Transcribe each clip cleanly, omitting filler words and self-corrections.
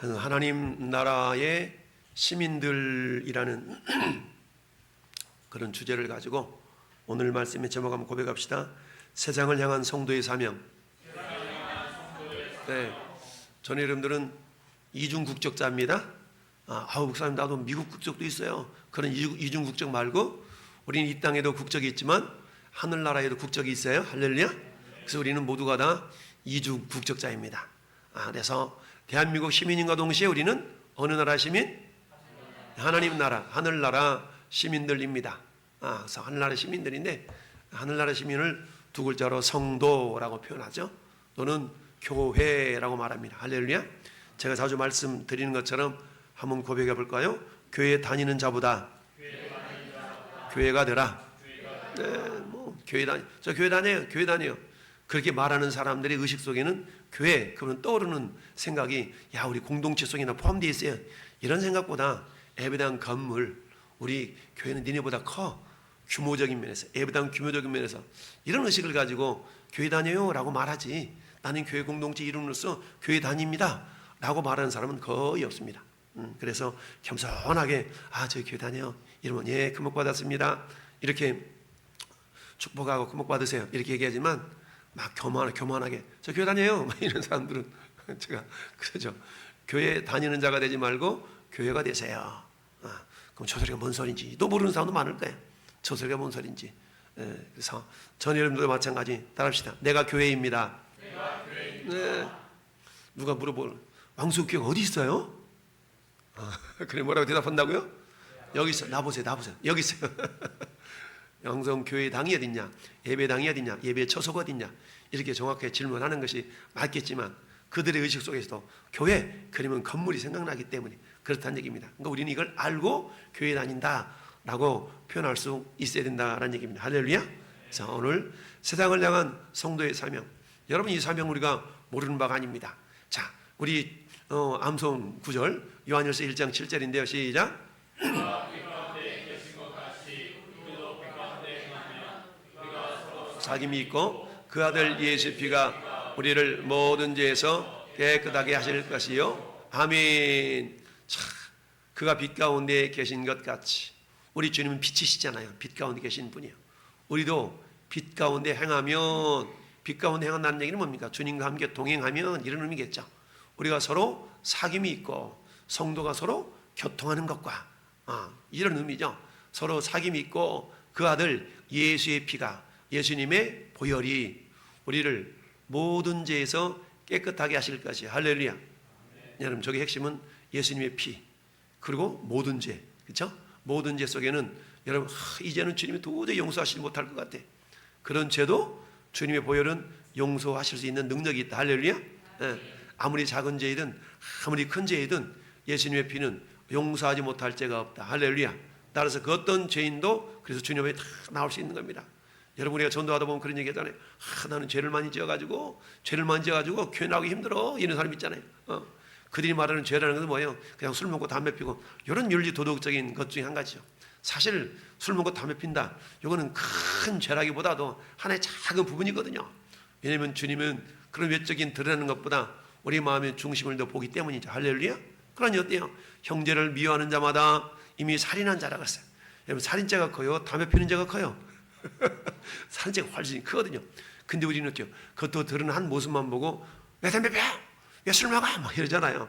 하나님 나라의 시민들이라는 그런 주제를 가지고 오늘 말씀의 제목 한번 고백합시다. 세상을 향한 성도의 사명. 네, 저는 여러분들은 이중 국적자입니다. 목사님 나도 미국 국적도 있어요. 그런 이중 국적 말고 우리는 이 땅에도 국적이 있지만 하늘나라에도 국적이 있어요. 할렐루야. 그래서 우리는 모두가 다 이중 국적자입니다. 그래서 대한민국 시민인과 동시에 우리는 어느 나라 시민? 하나님 나라, 하늘나라 시민들입니다. 그래서 하늘나라 시민들인데 하늘나라 시민을 두 글자로 성도라고 표현하죠. 또는 교회라고 말합니다. 할렐루야. 제가 자주 말씀드리는 것처럼 한번 고백해 볼까요? 교회 다니는 자보다 교회가 되라. 네, 교회 다니. 저 교회 다녀요. 교회 다녀요. 그렇게 말하는 사람들의 의식 속에는 교회, 그러면 떠오르는 생각이 야, 우리 공동체 속에나 포함되어 있어요. 이런 생각보다 예배당 건물, 우리 교회는 니네보다 커. 규모적인 면에서, 예배당 규모적인 면에서 이런 의식을 가지고 교회 다녀요 라고 말하지, 나는 교회 공동체 이름으로서 교회 다닙니다 라고 말하는 사람은 거의 없습니다. 그래서 겸손하게 저 교회 다녀요 이러면 예, 금목 받았습니다 이렇게 축복하고 금목 받으세요 이렇게 얘기하지만 막 교만하게 저 교회 다녀요 이런 사람들은 제가 그러죠. 교회 다니는 자가 되지 말고 교회가 되세요. 그럼 저 소리가 뭔 소린지 또 모르는 사람도 많을 거예요. 저 소리가 뭔 소린지. 그래서 전 여러분들도 마찬가지 따라합시다. 내가 교회입니다. 네. 누가 물어보는 왕수교회가 어디 있어요? 그래 뭐라고 대답한다고요? 여기 있어. 나보세요. 여기 있어요. 영성교회 당이 어딨냐, 예배당이 어딨냐, 예배 처소가 어딨냐, 이렇게 정확하게 질문하는 것이 맞겠지만 그들의 의식 속에서도 교회 그러면 건물이 생각나기 때문에 그렇다는 얘기입니다. 그러니까 우리는 이걸 알고 교회 다닌다 라고 표현할 수 있어야 된다는 얘기입니다. 할렐루야. 자, 오늘 세상을 향한 성도의 사명, 여러분 이 사명 우리가 모르는 바가 아닙니다. 자, 우리 암송 구절 요한일서 1장 7절인데요 시작. 사귐이 있고 그 아들 예수의 피가 우리를 모든 죄에서 깨끗하게 하실 것이요. 아멘. 참, 그가 빛 가운데 계신 것 같이 우리 주님은 빛이시잖아요. 빛 가운데 계신 분이요. 우리도 빛 가운데 행하면, 빛 가운데 행한다는 얘기는 뭡니까? 주님과 함께 동행하면 이런 의미겠죠. 우리가 서로 사귐이 있고 성도가 서로 교통하는 것과 이런 의미죠. 서로 사귐이 있고 그 아들 예수의 피가, 예수님의 보혈이 우리를 모든 죄에서 깨끗하게 하실 것이. 할렐루야. 여러분 저기 핵심은 예수님의 피 그리고 모든 죄, 그렇죠? 모든 죄 속에는 여러분 이제는 주님이 도저히 용서하시지 못할 것 같아. 그런 죄도 주님의 보혈은 용서하실 수 있는 능력이 있다. 할렐루야. 아무리 작은 죄이든 아무리 큰 죄이든 예수님의 피는 용서하지 못할 죄가 없다. 할렐루야. 따라서 그 어떤 죄인도 그래서 주님 앞에 다 나올 수 있는 겁니다. 여러분 우리가 전도하다 보면 그런 얘기 하잖아요. 나는 죄를 많이 지어가지고 교회 나오기 힘들어 이런 사람 있잖아요. 그들이 말하는 죄라는 것은 뭐예요? 그냥 술 먹고 담배 피고 이런 윤리 도덕적인 것 중에 한 가지죠. 사실 술 먹고 담배 핀다 이거는 큰 죄라기보다도 하나의 작은 부분이거든요. 왜냐하면 주님은 그런 외적인 드러나는 것보다 우리 마음의 중심을 더 보기 때문이죠. 할렐루야. 그러니 어때요? 형제를 미워하는 자마다 이미 살인한 자라고 했어요. 여러분 살인죄가 커요? 담배 피는 죄가 커요? 살인죄가 훨씬 크거든요. 근데 우리는 어때요? 그것도 드러난 모습만 보고 왜 담배 펴? 왜 술 먹어? 막 이러잖아요.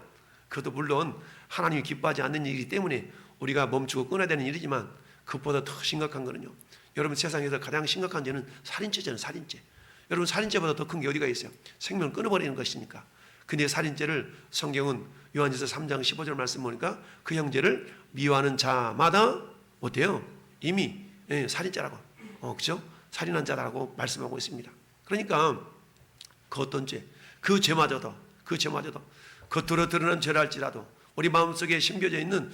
그것도 물론 하나님이 기뻐하지 않는 일이기 때문에 우리가 멈추고 끊어야 되는 일이지만 그것보다 더 심각한 거는요, 여러분 세상에서 가장 심각한 죄는 살인죄잖아요. 살인죄. 여러분 살인죄보다 더 큰 게 어디가 있어요? 생명을 끊어버리는 것이니까. 근데 살인죄를 성경은 요한일서 3장 15절 말씀 보니까 그 형제를 미워하는 자마다 어때요? 이미 살인죄라고, 그죠? 살인한 자라고 말씀하고 있습니다. 그러니까 그 어떤 죄, 그 죄마저도 겉으로 드러난 죄랄지라도 우리 마음속에 숨겨져 있는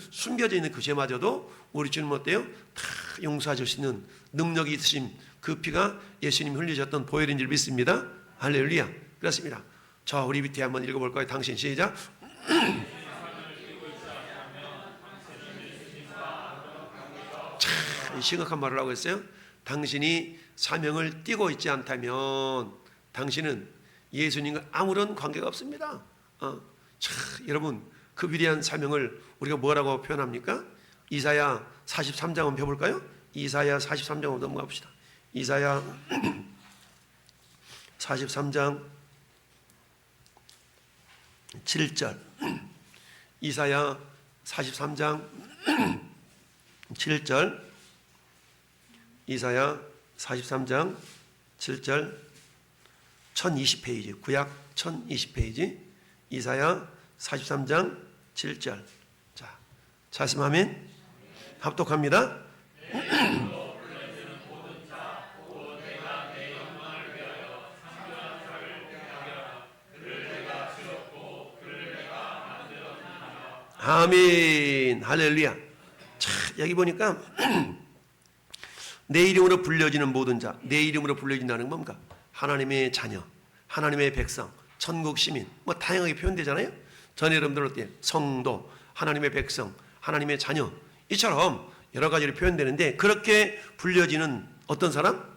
그 죄마저도 우리 주님 어때요? 다 용서하실 수 있는 능력이 있으신 그 피가 예수님이 흘리셨던 보혈인 줄 믿습니다. 할렐루야. 그렇습니다. 자, 우리 밑에 한번 읽어볼까요? 당신 시작. 참 심각한 말을 하고 있어요. 당신이 사명을 띠고 있지 않다면 당신은 예수님과 아무런 관계가 없습니다. 여러분 그 위대한 사명을 우리가 뭐라고 표현합니까? 이사야 43장 한번 펴볼까요? 이사야 43장 한번 넘어가 봅시다. 이사야 43장 7절. 이사야 43장 7절. 이사야 43장 7절. 1020페이지, 구약 1020페이지. 이사야 43장 7절. 자, 말씀하면 합독합니다. 아멘. 할렐루야. 자, 여기 보니까 내 이름으로 불려지는 모든 자, 내 이름으로 불려진다는 건 뭡니까? 하나님의 자녀, 하나님의 백성, 천국 시민, 뭐 다양하게 표현되잖아요. 전 여러분들 어때요? 성도, 하나님의 백성, 하나님의 자녀, 이처럼 여러 가지로 표현되는데, 그렇게 불려지는 어떤 사람?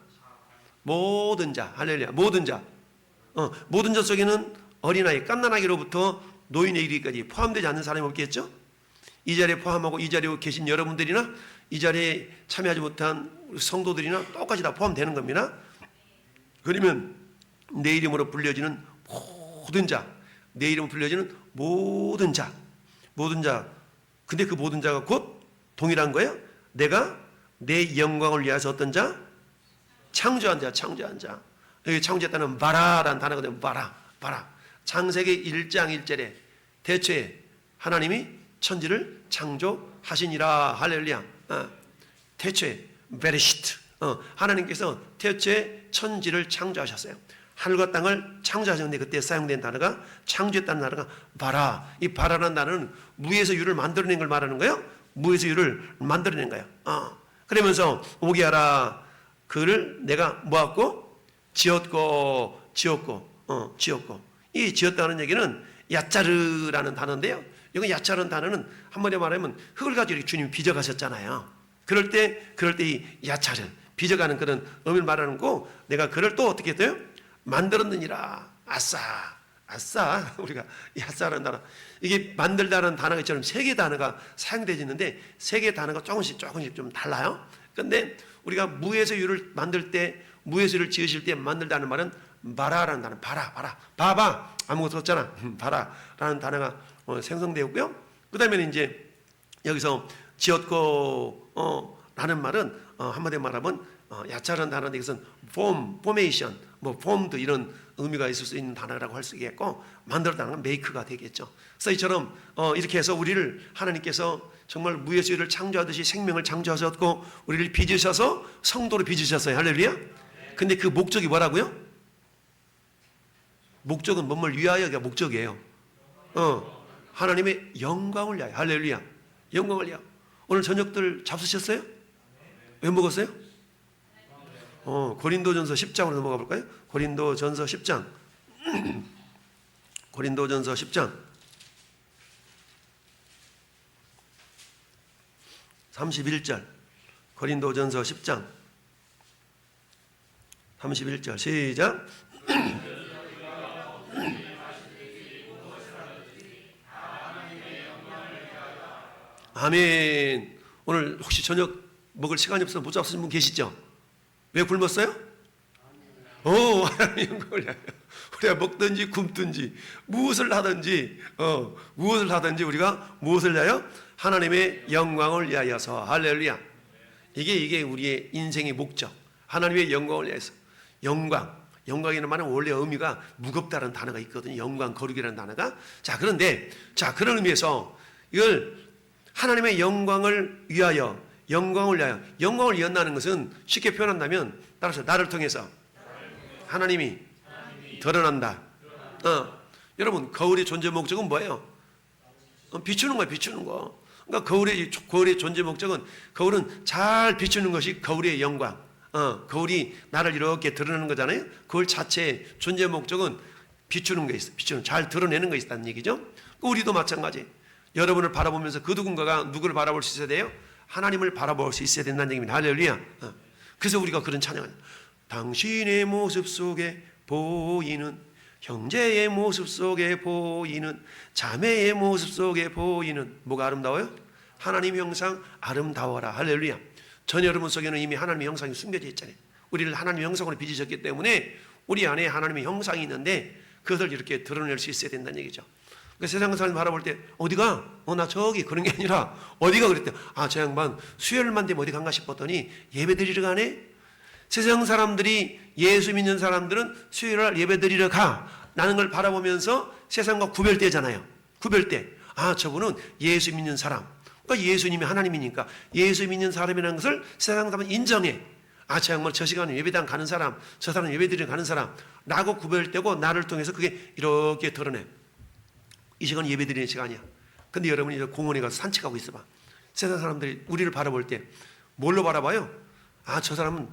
모든 자. 할렐루야. 모든 자. 모든 자 속에는 어린아이, 갓난아기로부터 노인에 이르기까지 포함되지 않는 사람이 없겠죠? 이 자리에 포함하고 이 자리에 계신 여러분들이나 이 자리에 참여하지 못한 성도들이나 똑같이 다 포함되는 겁니다. 그러면 내 이름으로 불려지는 모든 자, 내 이름으로 불려지는 모든 자, 모든 자. 근데 그 모든 자가 곧 동일한 거예요. 내가 내 영광을 위해서 어떤 자? 창조한 자, 창조한 자. 여기 창조했다는 바라라는 단어거든요. 바라. 창세기 1장 1절에 대초에 하나님이 천지를 창조하시니라. 할렐루야. 대초에 베레시트. 하나님께서 대초에 천지를 창조하셨어요. 하늘과 땅을 창조하셨는데 그때 사용된 단어가, 창조했다는 단어가 바라. 이 바라라는 단어는 무에서 유를 만들어낸 걸 말하는 거예요. 무에서 유를 만들어낸 거예요. 그러면서 오게 하라. 그를 내가 뭐하고? 지었고. 이 지었다는 얘기는 야짜르라는 단어인데요. 이건 야짜르는 단어는 한번에 말하면 흙을 가지고 주님이 빚어가셨잖아요. 그럴 때 이 야짜르, 빚어가는 그런 의미를 말하는 거, 내가 그를 또 어떻게 했어요? 만들었느니라. 아싸. 우리가 이 아싸라는 단어, 이게 만들다는 단어처럼 세 개 단어가 사용되지는데 세 개 단어가 조금씩 좀 달라요. 그런데 우리가 무에서 유를 만들 때, 무에서 유를 지으실 때 만들다는 말은 바라라는 단어, 봐봐. 아무것도 없잖아. 바라라는 단어가 생성되었고요. 그 다음에 이제 여기서 지었고 라는 말은 한마디로 말하면 야차라는 단어인데 이것은 포메이션, 폼드 이런 의미가 있을 수 있는 단어라고 할 수 있겠고, 만들었다는 건 메이크가 되겠죠. 그래서 이처럼 이렇게 해서 우리를 하나님께서 정말 무에서 유를 창조하듯이 생명을 창조하셨고 우리를 빚으셔서 성도로 빚으셨어요. 할렐루야. 근데 그 목적이 뭐라고요? 목적은 뭐뭘 위하여가 목적이에요. 하나님의 영광을 위하여. 할렐루야. 영광을 위하여. 오늘 저녁들 잡수셨어요? 왜 먹었어요? 고린도전서 10장으로 넘어가 볼까요? 고린도전서 10장. 고린도전서 10장 31절. 고린도전서 10장 31절 시작. 아멘. 오늘 혹시 저녁 먹을 시간이 없어서 못 잡수신 분 계시죠? 왜 굶었어요? 하나님 영광을 위하여. 우리가 먹든지 굶든지 무엇을 하든지 우리가 무엇을 위하여? 하나님의 영광을 위하여서. 할렐루야. 이게 우리의 인생의 목적. 하나님의 영광을 위해서. 영광이라는 말은 원래 의미가 무겁다는 단어가 있거든요. 영광, 거룩이라는 단어가. 그런데 그런 의미에서 이걸 하나님의 영광을 위하여, 영광을 위한다는 것은 쉽게 표현한다면, 따라서 나를 통해서 하나님이 드러난다. 여러분, 거울의 존재 목적은 뭐예요? 비추는 거예요. 비추는 거. 그러니까 거울의 존재 목적은, 거울은 잘 비추는 것이 거울의 영광. 거울이 나를 이렇게 드러내는 거잖아요. 거울 자체의 존재 목적은 비추는 게 있어. 잘 드러내는 거 있다는 얘기죠. 우리도 마찬가지. 여러분을 바라보면서 그 누군가가 누구를 바라볼 수 있어야 돼요? 하나님을 바라볼 수 있어야 된다는 얘기입니다. 할렐루야. 그래서 우리가 그런 찬양을, 당신의 모습 속에 보이는 형제의 모습 속에 보이는, 자매의 모습 속에 보이는 뭐가 아름다워요? 하나님의 형상 아름다워라. 할렐루야. 전 여러분 속에는 이미 하나님의 형상이 숨겨져 있잖아요. 우리를 하나님의 형상으로 빚으셨기 때문에 우리 안에 하나님의 형상이 있는데 그것을 이렇게 드러낼 수 있어야 된다는 얘기죠. 그러니까 세상 사람 바라볼 때 어디가? 나 저기, 그런 게 아니라 어디가 그랬대. 저 양반 수요일만 되면 어디 간가 싶었더니 예배 드리러 가네. 세상 사람들이, 예수 믿는 사람들은 수요일날 예배 드리러 가 라는 걸 바라보면서 세상과 구별되잖아요. 구별돼. 저분은 예수 믿는 사람. 그러니까 예수님이 하나님이니까 예수 믿는 사람이라는 것을 세상 사람은 인정해. 저 양반 저 시간에 예배당 가는 사람, 저 사람 예배 드리러 가는 사람 라고 구별되고 나를 통해서 그게 이렇게 드러내. 이 시간은 예배 드리는 시간이야. 근데 여러분이 공원에 가서 산책하고 있어봐. 세상 사람들이 우리를 바라볼 때 뭘로 바라봐요? 저 사람은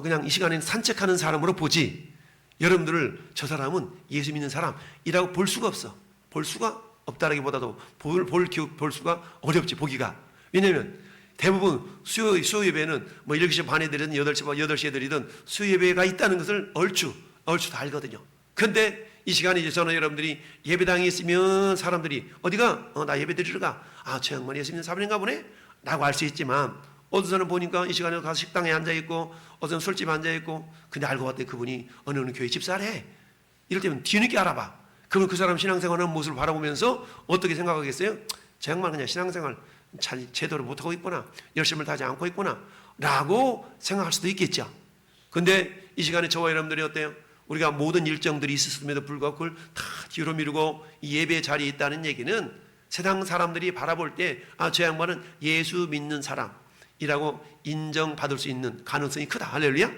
그냥 이 시간에 산책하는 사람으로 보지, 여러분들을 저 사람은 예수 믿는 사람이라고 볼 수가 없어. 볼 수가 없다라기보다도 볼 수가 어렵지, 보기가. 왜냐면 대부분 수요 예배는 뭐 7시 반에 드리든 8시에 드리든 수요 예배가 있다는 것을 얼추 다 알거든요. 근데 이 시간에 이제 저는 여러분들이 예배당에 있으면 사람들이 어디가? 나 예배 드리러 가. 저 양반 예수 믿는 사람인가 보네? 라고 알 수 있지만 어디서는 보니까 이 시간에 가서 식당에 앉아있고 어디서는 술집에 앉아있고, 근데 알고 봤더니 그분이 어느 교회 집사래. 이럴 때면 뒤늦게 알아봐. 그러면 그 사람 신앙생활하는 모습을 바라보면서 어떻게 생각하겠어요? 저 양반 그냥 신앙생활 잘 제대로 못하고 있구나, 열심을 다하지 않고 있구나 라고 생각할 수도 있겠죠. 근데 이 시간에 저와 여러분들이 어때요? 우리가 모든 일정들이 있었음에도 불구하고 그걸 다 뒤로 미루고 이 예배 자리에 있다는 얘기는 세상 사람들이 바라볼 때 저 양반은 예수 믿는 사람이라고 인정받을 수 있는 가능성이 크다. 할렐루야.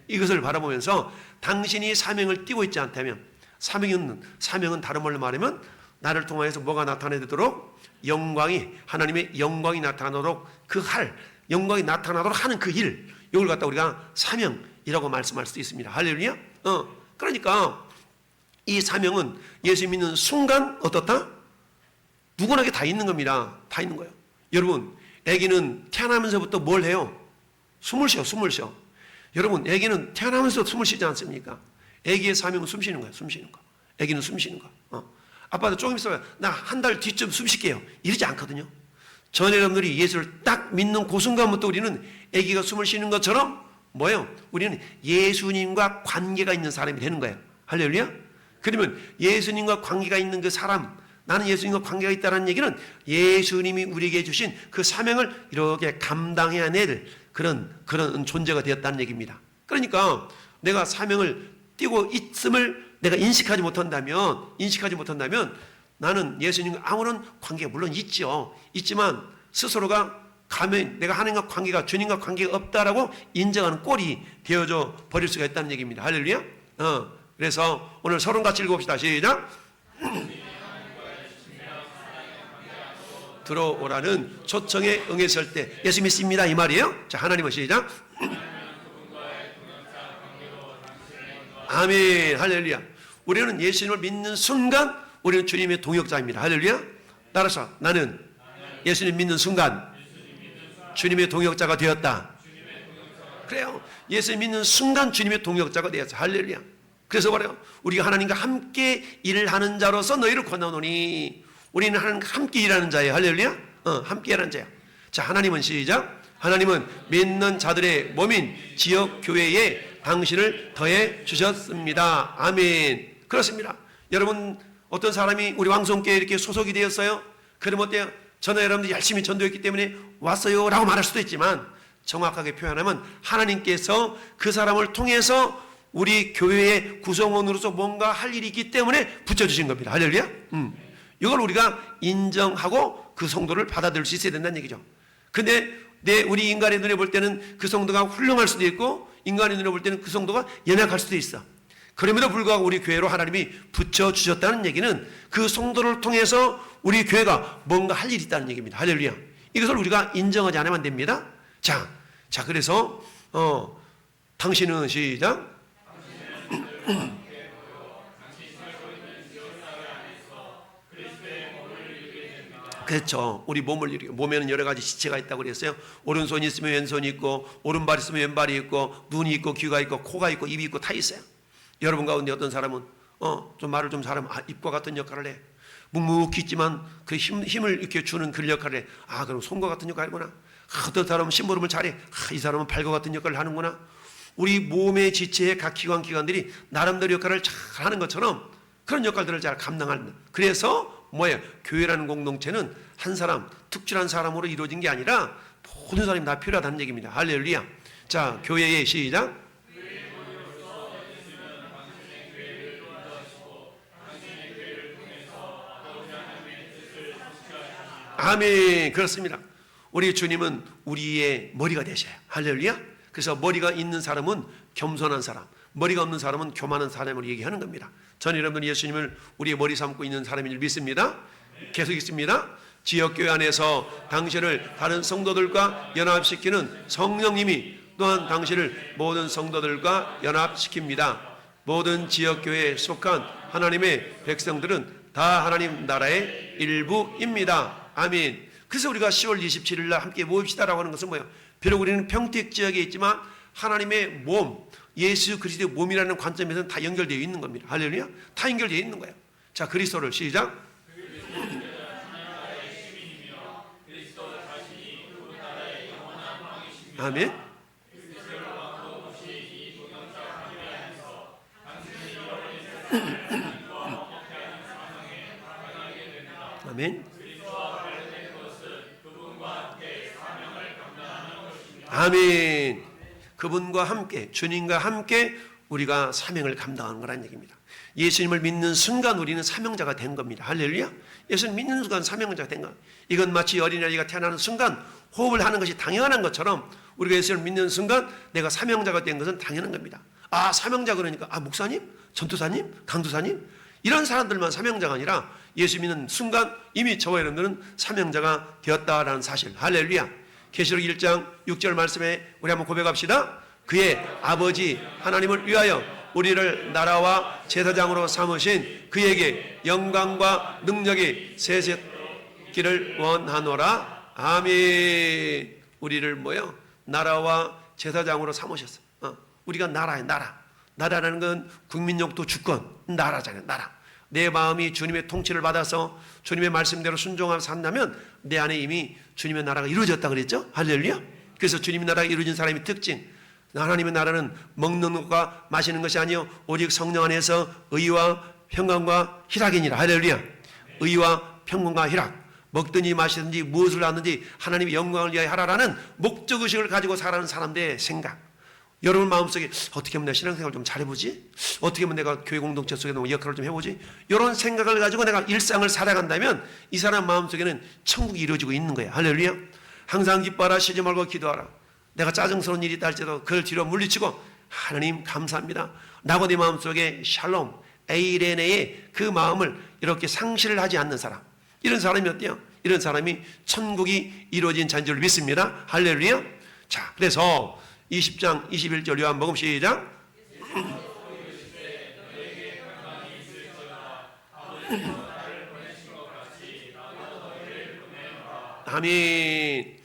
이것을 바라보면서 당신이 사명을 띠고 있지 않다면, 사명은 다른 말로 말하면 나를 통하여서 뭐가 나타내도록, 하나님의 영광이 나타나도록 영광이 나타나도록 하는 그 일, 이걸 갖다 우리가 사명이라고 말씀할 수도 있습니다. 할렐루야. 그러니까 이 사명은 예수 믿는 순간 어떻다? 누구나게 다 있는 겁니다. 다 있는 거예요. 여러분, 아기는 태어나면서부터 뭘 해요? 숨을 쉬어. 여러분, 아기는 태어나면서 숨을 쉬지 않습니까? 아기의 사명은 숨 쉬는 거예요. 아기는 숨 쉬는 거. 아빠도 조금 있어요. 나 한 달 뒤쯤 숨 쉴게요. 이러지 않거든요. 전 여러분들이 예수를 딱 믿는 그 순간부터 우리는 아기가 숨을 쉬는 것처럼 뭐예요? 우리는 예수님과 관계가 있는 사람이 되는 거예요. 할렐루야. 그러면 예수님과 관계가 있는 그 사람, 나는 예수님과 관계가 있다는 얘기는 예수님이 우리에게 주신 그 사명을 이렇게 감당해야 낼 그런 존재가 되었다는 얘기입니다. 그러니까 내가 사명을 띠고 있음을 내가 인식하지 못한다면 나는 예수님과 아무런 관계가 물론 있지만 스스로가 내가 하나님과 관계가, 주님과 관계가 없다라고 인정하는 꼴이 되어져 버릴 수가 있다는 얘기입니다. 할렐루야. 그래서 오늘 서론 같이 읽어봅시다. 시작. 들어오라는 초청에 응했을 때 예수 믿습니다 이 말이에요. 자, 하나님은 시작. 아멘. 할렐루야. 우리는 예수님을 믿는 순간 우리는 주님의 동역자입니다. 할렐루야. 따라서 나는 예수님 믿는 순간 주님의 동역자가 되었다. 그래요. 예수님 믿는 순간 주님의 동역자가 되었어. 할렐루야. 그래서 말해요. 우리가 하나님과 함께 일을 하는 자로서 너희를 권하노니, 우리는 하나님과 함께 일하는 자예요. 할렐루야. 함께 일하는 자야. 자, 하나님은 시작. 하나님은 믿는 자들의 몸인 지역 교회에 당신을 더해 주셨습니다. 아멘. 그렇습니다. 여러분, 어떤 사람이 우리 왕성교회에 이렇게 소속이 되었어요. 그러면 어때요? 저는 여러분들이 열심히 전도했기 때문에 왔어요 라고 말할 수도 있지만, 정확하게 표현하면 하나님께서 그 사람을 통해서 우리 교회의 구성원으로서 뭔가 할 일이 있기 때문에 붙여주신 겁니다. 할렐루야. 이걸 우리가 인정하고 그 성도를 받아들일 수 있어야 된다는 얘기죠. 근데 우리 인간의 눈에 볼 때는 그 성도가 훌륭할 수도 있고, 인간의 눈에 볼 때는 그 성도가 연약할 수도 있어. 그럼에도 불구하고 우리 교회로 하나님이 붙여주셨다는 얘기는 그 성도를 통해서 우리 교회가 뭔가 할 일이 있다는 얘기입니다. 할렐루야. 이것을 우리가 인정하지 않으면 안 됩니다. 자, 그래서 당신은 시작. 그렇죠. 우리 몸에는 여러 가지 지체가 있다고 그랬어요. 오른손이 있으면 왼손이 있고, 오른발이 있으면 왼발이 있고, 눈이 있고, 귀가 있고, 코가 있고, 입이 있고 다 있어요. 여러분 가운데 어떤 사람은 좀 말을 좀 잘하면 입과 같은 역할을 해. 묵묵히 있지만 그 힘을 이렇게 주는 그 역할을 해. 그럼 손과 같은 역할이구나. 어떤 사람은 심부름을 잘해. 이 사람은 발과 같은 역할을 하는구나. 우리 몸의 지체의 각 기관들이 나름대로 역할을 잘 하는 것처럼 그런 역할들을 잘 감당하는. 그래서 뭐예요? 교회라는 공동체는 한 사람, 특출한 사람으로 이루어진 게 아니라 모든 사람이 다 필요하다는 얘기입니다. 할렐루야. 자, 교회의 시작. 아멘. 그렇습니다. 우리 주님은 우리의 머리가 되셔요. 할렐루야. 그래서 머리가 있는 사람은 겸손한 사람, 머리가 없는 사람은 교만한 사람을 얘기하는 겁니다. 저는 여러분들 예수님을 우리의 머리 삼고 있는 사람인 줄 믿습니다. 계속 있습니다. 지역교회 안에서 당신을 다른 성도들과 연합시키는 성령님이 또한 당신을 모든 성도들과 연합시킵니다. 모든 지역교회에 속한 하나님의 백성들은 다 하나님 나라의 일부입니다. 아멘. 그래서 우리가 10월 27일 날 함께 모입시다라고 하는 것은 뭐예요? 비록 우리는 평택 지역에 있지만 하나님의 몸, 예수 그리스도의 몸이라는 관점에서는 다 연결되어 있는 겁니다. 할렐루야. 다 연결되어 있는 거예요. 자, 그리스도를 시작. 아멘. 아멘. 아멘. 그분과 함께, 주님과 함께 우리가 사명을 감당하는 거라는 얘기입니다. 예수님을 믿는 순간 우리는 사명자가 된 겁니다. 할렐루야. 예수님 믿는 순간 사명자가 된 것. 이건 마치 어린아이가 태어나는 순간 호흡을 하는 것이 당연한 것처럼 우리가 예수님을 믿는 순간 내가 사명자가 된 것은 당연한 겁니다. 사명자 그러니까 목사님, 전도사님, 강도사님 이런 사람들만 사명자가 아니라 예수 믿는 순간 이미 저와 여러분들은 사명자가 되었다라는 사실. 할렐루야. 계시록 1장 6절 말씀에 우리 한번 고백합시다. 그의 아버지 하나님을 위하여 우리를 나라와 제사장으로 삼으신 그에게 영광과 능력이 세세기를 원하노라. 아멘. 우리를 뭐요? 나라와 제사장으로 삼으셨어요. 우리가 나라예요. 나라라는 건 국민용도 주권, 나라잖아요. 나라. 내 마음이 주님의 통치를 받아서 주님의 말씀대로 순종하며 산다면 내 안에 이미 주님의 나라가 이루어졌다 그랬죠? 할렐루야. 그래서 주님의 나라가 이루어진 사람의 특징, 하나님의 나라는 먹는 것과 마시는 것이 아니요 오직 성령 안에서 의와 평강과 희락이니라. 할렐루야. 의와 평강과 희락. 먹든지 마시든지 무엇을 하든지 하나님의 영광을 위하여 하라라는 목적의식을 가지고 살아가는 사람들의 생각. 여러분 마음속에 어떻게 하면 내가 신앙생활 좀 잘해보지? 어떻게 하면 내가 교회 공동체 속에 역할을 좀 해보지? 이런 생각을 가지고 내가 일상을 살아간다면 이 사람 마음속에는 천국이 이루어지고 있는 거야. 할렐루야. 항상 기뻐하라, 쉬지 말고 기도하라. 내가 짜증스러운 일이 있다 할지라도 그걸 뒤로 물리치고 하나님 감사합니다 라고 내 마음속에 샬롬, 에이레네의 그 마음을 이렇게 상실을 하지 않는 사람, 이런 사람이 어때요? 이런 사람이 천국이 이루어진 자인 줄 믿습니다. 할렐루야. 자, 그래서 20장 21절 요한복음 시작. 아멘.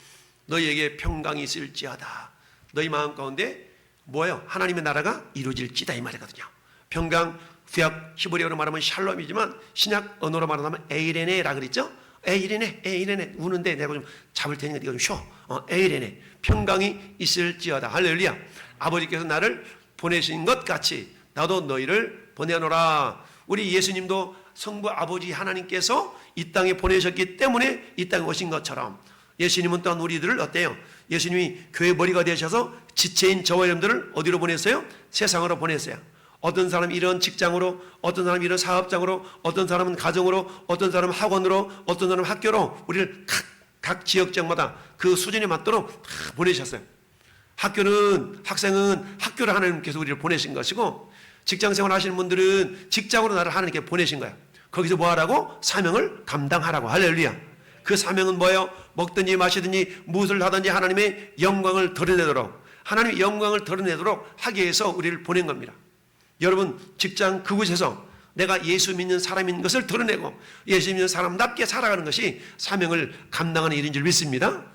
너희에게 평강이 있을지어다. 너희 마음 가운데 뭐예요? 하나님의 나라가 이루어질지다 이 말이거든요. 평강, 구약 히브리어로 말하면 샬롬이지만 신약 언어로 말하면 에이레네라 그랬죠? 에이레네 우는데 내가 좀 잡을 테니까 네가 좀 쉬어. 에이레네 평강이 있을지어다. 할렐루야. 아버지께서 나를 보내신 것 같이 나도 너희를 보내노라. 우리 예수님도 성부 아버지 하나님께서 이 땅에 보내셨기 때문에 이 땅에 오신 것처럼 예수님은 또한 우리들을 어때요? 예수님이 교회 머리가 되셔서 지체인 저와 여러분들을 어디로 보냈어요? 세상으로 보냈어요. 어떤 사람이 이런 직장으로, 어떤 사람이 이런 사업장으로, 어떤 사람은 가정으로, 어떤 사람은 학원으로, 어떤 사람은 학교로 우리를 각 지역장마다 그 수준에 맞도록 다 보내셨어요. 학생은 학교를 하나님께서 우리를 보내신 것이고 직장생활 하시는 분들은 직장으로 나를 하나님께 보내신 거예요. 거기서 뭐 하라고? 사명을 감당하라고. 할렐루야. 그 사명은 뭐예요? 먹든지 마시든지 무엇을 하든지 하나님의 영광을 드러내도록, 하나님의 영광을 드러내도록 하기 위해서 우리를 보낸 겁니다. 여러분 직장 그곳에서 내가 예수 믿는 사람인 것을 드러내고 예수 믿는 사람답게 살아가는 것이 사명을 감당하는 일인 줄 믿습니다.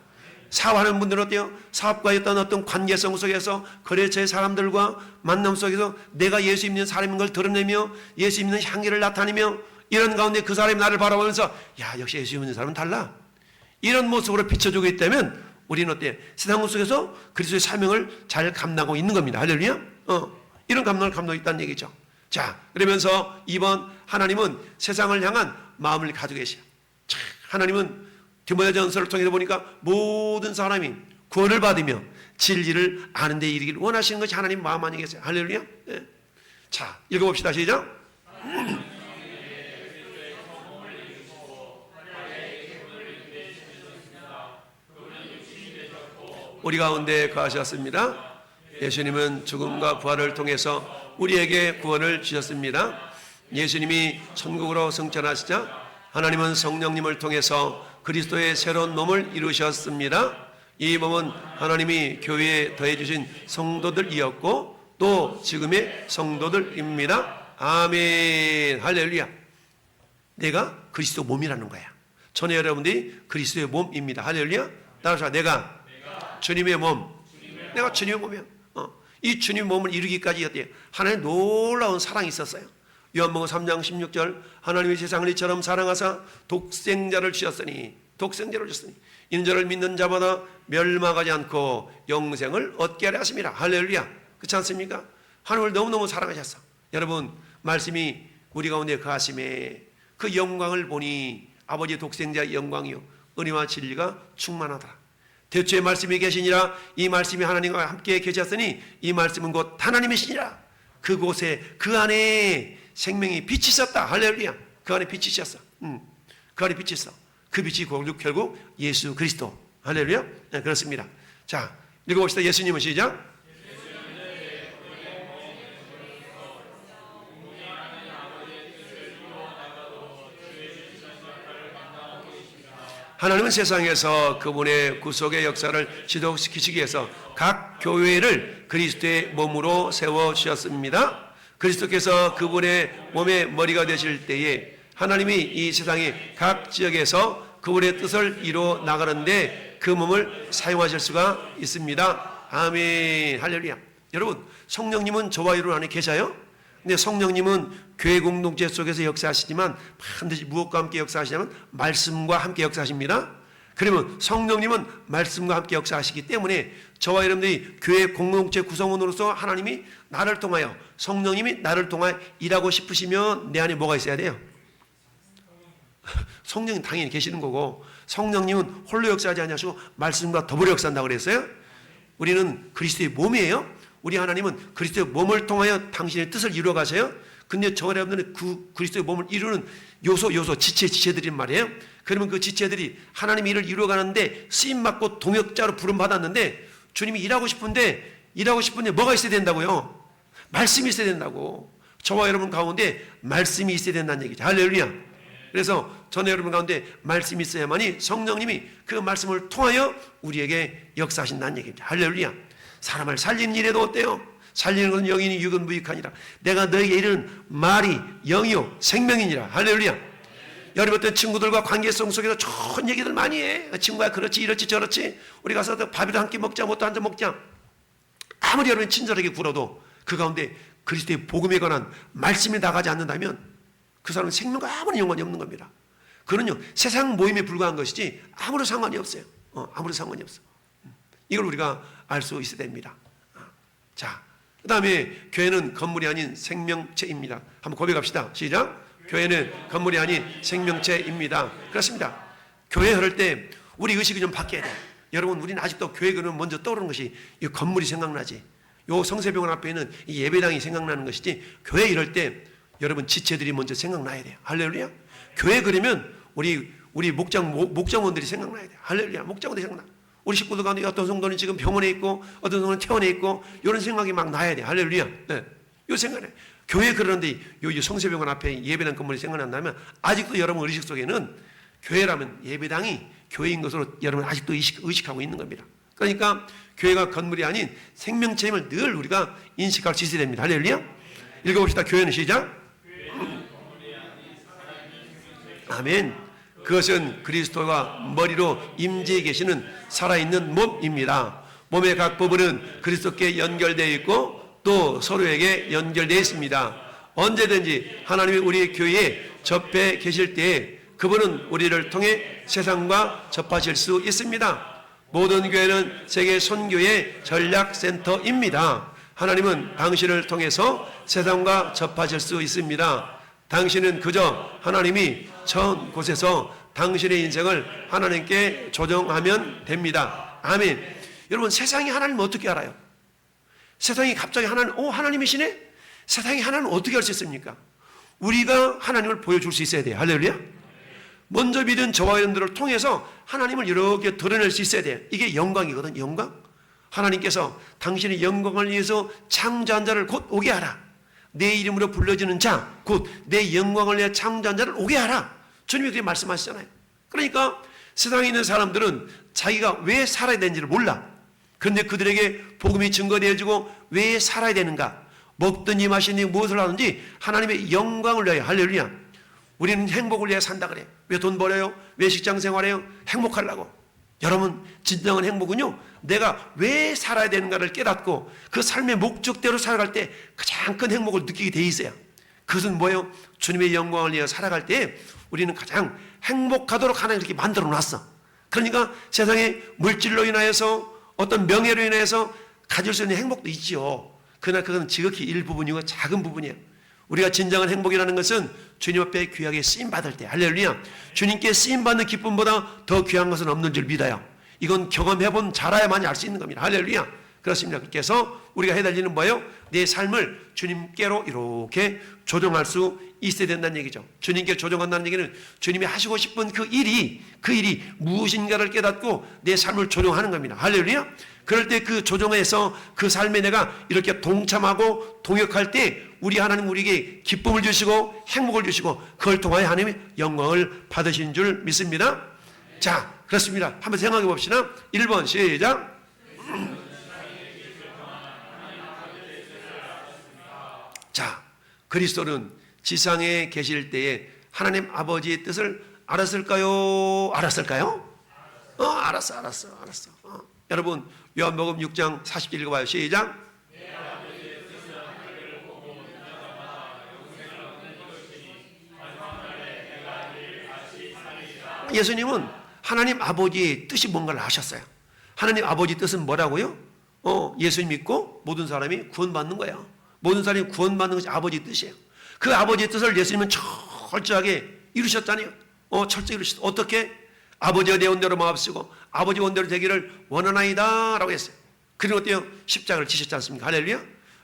사업하는 분들은 어때요? 사업과의 어떤 관계성 속에서 거래처의 사람들과 만남 속에서 내가 예수 믿는 사람인 걸 드러내며 예수 믿는 향기를 나타내며 이런 가운데 그 사람이 나를 바라보면서 야, 역시 예수 믿는 사람은 달라. 이런 모습으로 비춰주고 있다면 우리는 어때요? 세상 속에서 그리스도의 사명을 잘 감당하고 있는 겁니다. 할렐루야. 이런 감당을 감당하고 있다는 얘기죠. 자, 그러면서 2번, 하나님은 세상을 향한 마음을 가지고 계셔요. 하나님은 디모데전서를 통해서 보니까 모든 사람이 구원을 받으며 진리를 아는 데 이르기를 원하시는 것이 하나님 마음 아니겠어요? 할렐루야. 네. 자, 읽어봅시다. 시작. 우리 가운데 거하셨습니다. 예수님은 죽음과 부활을 통해서 우리에게 구원을 주셨습니다. 예수님이 천국으로 승천하시자 하나님은 성령님을 통해서 그리스도의 새로운 몸을 이루셨습니다. 이 몸은 하나님이 교회에 더해주신 성도들이었고 또 지금의 성도들입니다. 아멘. 할렐루야. 내가 그리스도 몸이라는 거야. 전에 여러분들이 그리스도의 몸입니다. 할렐루야. 따라서 내가 주님의 몸. 내가 주님의 몸이야. 이 주님의 몸을 이루기까지 어때요? 하나님의 놀라운 사랑이 있었어요. 요한복음 3장 16절 하나님이 세상을 이처럼 사랑하사 독생자를 주셨으니 이는 저를 믿는 자마다 멸망하지 않고 영생을 얻게 하려 하심이라. 할렐루야. 그렇지 않습니까? 하나님을 너무너무 사랑하셨어. 여러분 말씀이 우리 가운데 거하심에 그 영광을 보니 아버지의 독생자의 영광이요 은혜와 진리가 충만하더라. 대초의 말씀이 계시니라. 이 말씀이 하나님과 함께 계셨으니 이 말씀은 곧 하나님이시니라. 그곳에 그 안에 생명이 빛이 있었다. 할렐루야. 그 안에 빛이 있었어. 그 안에 빛이 있어. 그 빛이 결국 예수 그리스도. 할렐루야. 네, 그렇습니다. 자, 읽어봅시다. 예수님은 시작. 하나님은 세상에서 그분의 구속의 역사를 지속시키시기 위해서 각 교회를 그리스도의 몸으로 세워주셨습니다. 그리스도께서 그분의 몸의 머리가 되실 때에 하나님이 이 세상의 각 지역에서 그분의 뜻을 이루어 나가는데 그 몸을 사용하실 수가 있습니다. 아멘. 할렐루야. 여러분 성령님은 저와 여러분 안에 계셔요? 근데 성령님은 교회 공동체 속에서 역사하시지만 반드시 무엇과 함께 역사하시냐면 말씀과 함께 역사하십니다. 그러면 성령님은 말씀과 함께 역사하시기 때문에 저와 여러분들이 교회 공동체 구성원으로서 하나님이 나를 통하여 성령님이 나를 통하여 일하고 싶으시면 내 안에 뭐가 있어야 돼요? 성령님 당연히 계시는 거고 성령님은 홀로 역사하지 않으시고 말씀과 더불어 역사한다고 그랬어요. 우리는 그리스도의 몸이에요. 우리 하나님은 그리스도의 몸을 통하여 당신의 뜻을 이루어 가세요. 근데 저와 여러분들은 그 그리스도의 몸을 이루는 요소 지체들인 말이에요. 그러면 그 지체들이 하나님의 일을 이루어 가는데 쓰임 받고 동역자로 부름 받았는데 주님이 일하고 싶은데 뭐가 있어야 된다고요? 말씀이 있어야 된다고. 저와 여러분 가운데 말씀이 있어야 된다는 얘기죠. 할렐루야. 그래서 저는 여러분 가운데 말씀이 있어야만이 성령님이 그 말씀을 통하여 우리에게 역사하신다는 얘기입니다. 할렐루야. 사람을 살리는 일에도 어때요? 살리는 것은 영이니 육은 무익하니라. 내가 너에게 이르는 말이 영이요 생명이니라. 할렐루야. 여러분 어떤 친구들과 관계성 속에서 좋은 얘기들 많이 해. 친구야 그렇지 이렇지 저렇지. 우리 가서 밥이도 한 끼 먹자 뭣도 한 잔 먹자. 아무리 여러분이 친절하게 굴어도 그 가운데 그리스도의 복음에 관한 말씀이 나가지 않는다면 그 사람은 생명과 아무런 연관이 없는 겁니다. 그는요 세상 모임에 불과한 것이지 아무런 상관이 없어요. 아무런 상관이 없어. 이걸 우리가 알 수 있어야 됩니다. 자, 그 다음에 교회는 건물이 아닌 생명체입니다. 한번 고백합시다. 시작. 교회는 건물이 아닌 생명체입니다. 그렇습니다. 교회 흐를 때 우리 의식이 좀 바뀌어야 돼요. 여러분 우리는 아직도 교회 그러면 먼저 떠오르는 것이 이 건물이 생각나지. 요 성세병원 앞에 있는 이 예배당이 생각나는 것이지 교회 이럴 때 여러분 지체들이 먼저 생각나야 돼요. 할렐루야. 교회 그러면 우리 목장원들이 생각나야 돼요. 할렐루야. 목장원들이 생각나. 우리 식구들 가운데 어떤 성도는 지금 병원에 있고 어떤 성도는 퇴원해 있고 이런 생각이 막 나야 돼. 할렐루야. 네. 요 생각에 교회 그러는데 요 성세병원 앞에 예배당 건물이 생각난다면 아직도 여러분 의식 속에는 교회라면 예배당이 교회인 것으로 여러분 아직도 의식하고 있는 겁니다. 그러니까 교회가 건물이 아닌 생명체임을 늘 우리가 인식할 수 있어야 됩니다. 할렐루야. 읽어봅시다. 교회는 시작. 아멘. 그것은 그리스도가 머리로 임재해 계시는 살아있는 몸입니다. 몸의 각 부분은 그리스도께 연결되어 있고 또 서로에게 연결되어 있습니다. 언제든지 하나님이 우리의 교회에 접해 계실 때에 그분은 우리를 통해 세상과 접하실 수 있습니다. 모든 교회는 세계 선교의 전략센터입니다. 하나님은 당신을 통해서 세상과 접하실 수 있습니다. 당신은 그저 하나님이 전 곳에서 당신의 인생을 하나님께 조정하면 됩니다. 아멘. 여러분, 세상이 하나님을 어떻게 알아요? 세상이 갑자기 하나님이시네? 세상이 하나님을 어떻게 알 수 있습니까? 우리가 하나님을 보여줄 수 있어야 돼요. 할렐루야. 먼저 믿은 저와 여러분들을 통해서 하나님을 이렇게 드러낼 수 있어야 돼요. 이게 영광이거든. 영광. 하나님께서 당신의 영광을 위해서 창조한 자를 곧 오게 하라. 내 이름으로 불러지는 자, 곧 내 영광을 위해 창조한 자를 오게 하라. 주님이 그렇게 말씀하시잖아요. 그러니까 세상에 있는 사람들은 자기가 왜 살아야 되는지를 몰라. 그런데 그들에게 복음이 증거되어지고 왜 살아야 되는가, 먹든지 마시든지 무엇을 하든지 하나님의 영광을 위하여. 할렐루야. 우리는 행복을 위해 산다 그래. 왜 돈 벌어요? 왜 직장 생활해요? 행복하려고. 여러분, 진정한 행복은요, 내가 왜 살아야 되는가를 깨닫고 그 삶의 목적대로 살아갈 때 가장 큰 행복을 느끼게 돼 있어요. 그것은 뭐예요? 주님의 영광을 위해 살아갈 때 우리는 가장 행복하도록 하나님 이렇게 만들어 놨어. 그러니까 세상에 물질로 인하여서 어떤 명예로 인해서 가질 수 있는 행복도 있지요. 그러나 그건 지극히 일부분이고 작은 부분이에요. 우리가 진정한 행복이라는 것은 주님 앞에 귀하게 쓰임받을 때, 할렐루야, 주님께 쓰임받는 기쁨보다 더 귀한 것은 없는 줄 믿어요. 이건 경험해본 자라야만이 알 수 있는 겁니다. 할렐루야. 그렇습니다. 그래서 우리가 해야 될 일은 뭐예요? 내 삶을 주님께로 이렇게 조정할 수 있어야 된다는 얘기죠. 주님께 조정한다는 얘기는 주님이 하시고 싶은 그 일이 무엇인가를 깨닫고 내 삶을 조정하는 겁니다. 할렐루야. 그럴 때 그 조정에서 그 삶에 내가 이렇게 동참하고 동역할 때 우리 하나님 우리에게 기쁨을 주시고 행복을 주시고 그걸 통하여 하나님의 영광을 받으신 줄 믿습니다. 자, 그렇습니다. 한번 생각해 봅시다. 1번 시작. 자, 그리스도는 지상에 계실 때에 하나님 아버지의 뜻을 알았을까요? 알았어. 여러분, 요한복음 6장 40절 읽어봐요. 시작. 예수님은 하나님 아버지의 뜻이 뭔가를 아셨어요. 하나님 아버지 뜻은 뭐라고요? 예수님 믿고 모든 사람이 구원받는 거예요. 모든 사람이 구원받는 것이 아버지의 뜻이에요. 그 아버지의 뜻을 예수님은 철저하게 이루셨잖아요. 철저히 이루셨어요. 어떻게? 아버지가 내 원대로 마음쓰고 아버지 원대로 되기를 원하나이다 라고 했어요. 그리고 어때요? 십자가를 지셨지 않습니까? 할렐루야.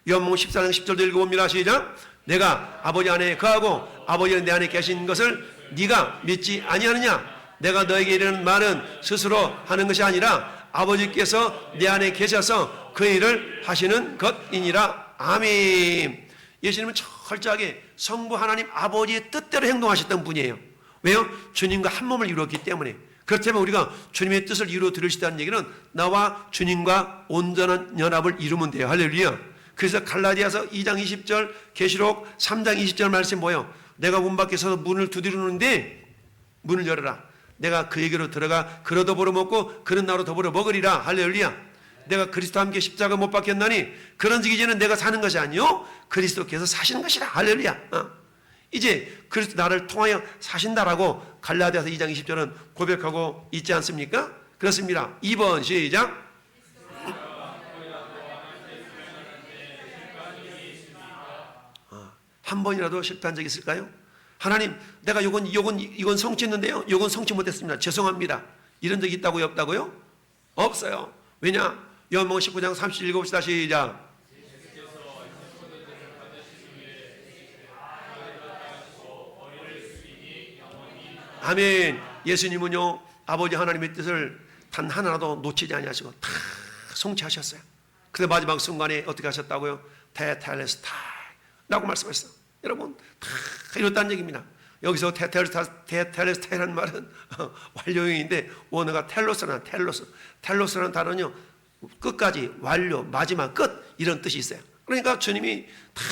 요한복음 14장 10절도 읽어봅니다. 시작. 내가 아버지 안에 거하고 아버지가 내 안에 계신 것을 네가 믿지 아니하느냐? 내가 너에게 이르는 말은 스스로 하는 것이 아니라 아버지께서 내 안에 계셔서 그 일을 하시는 것이니라. 아멘. 예수님은 철저하게 성부 하나님 아버지의 뜻대로 행동하셨던 분이에요. 왜요? 주님과 한 몸을 이루었기 때문에. 그렇다면 우리가 주님의 뜻을 이루어 들으시다는 얘기는 나와 주님과 온전한 연합을 이루면 돼요. 할렐루야. 그래서 갈라디아서 2장 20절, 계시록 3장 20절 말씀이 뭐예요? 내가 문 밖에 서서 문을 두드리는데 문을 열어라. 내가 그에게로 들어가 그로 더불어 먹고 그는 나로 더불어 먹으리라. 할렐루야. 내가 그리스도와 함께 십자가 못 박혔나니 그런즉 이제는 내가 사는 것이 아니요 그리스도께서 사시는 것이라. 할렐루야. 이제 그리스도 나를 통하여 사신다라고 갈라디아서 2장 20절은 고백하고 있지 않습니까? 그렇습니다. 2번 시작. 한 번이라도 실패한 적이 있을까요? 하나님, 내가 이건 성취했는데요, 이건 성취 못했습니다. 죄송합니다. 이런 적이 있다고요? 없다고요? 없어요. 왜냐? 요한복음 19장 30절 읽어봅시다. 시작. 아멘. 예수님은요, 아버지 하나님의 뜻을 단 하나라도 놓치지 아니하시고 다 성취하셨어요. 근데 마지막 순간에 어떻게 하셨다고요? 테텔레스타이 라고 말씀하셨어요. 여러분, 다 이렇다는 얘기입니다. 여기서 테텔레스타이라는 말은 완료형인데 원어가 텔로스라는 단어는요, 끝까지, 완료, 마지막, 끝, 이런 뜻이 있어요. 그러니까 주님이 다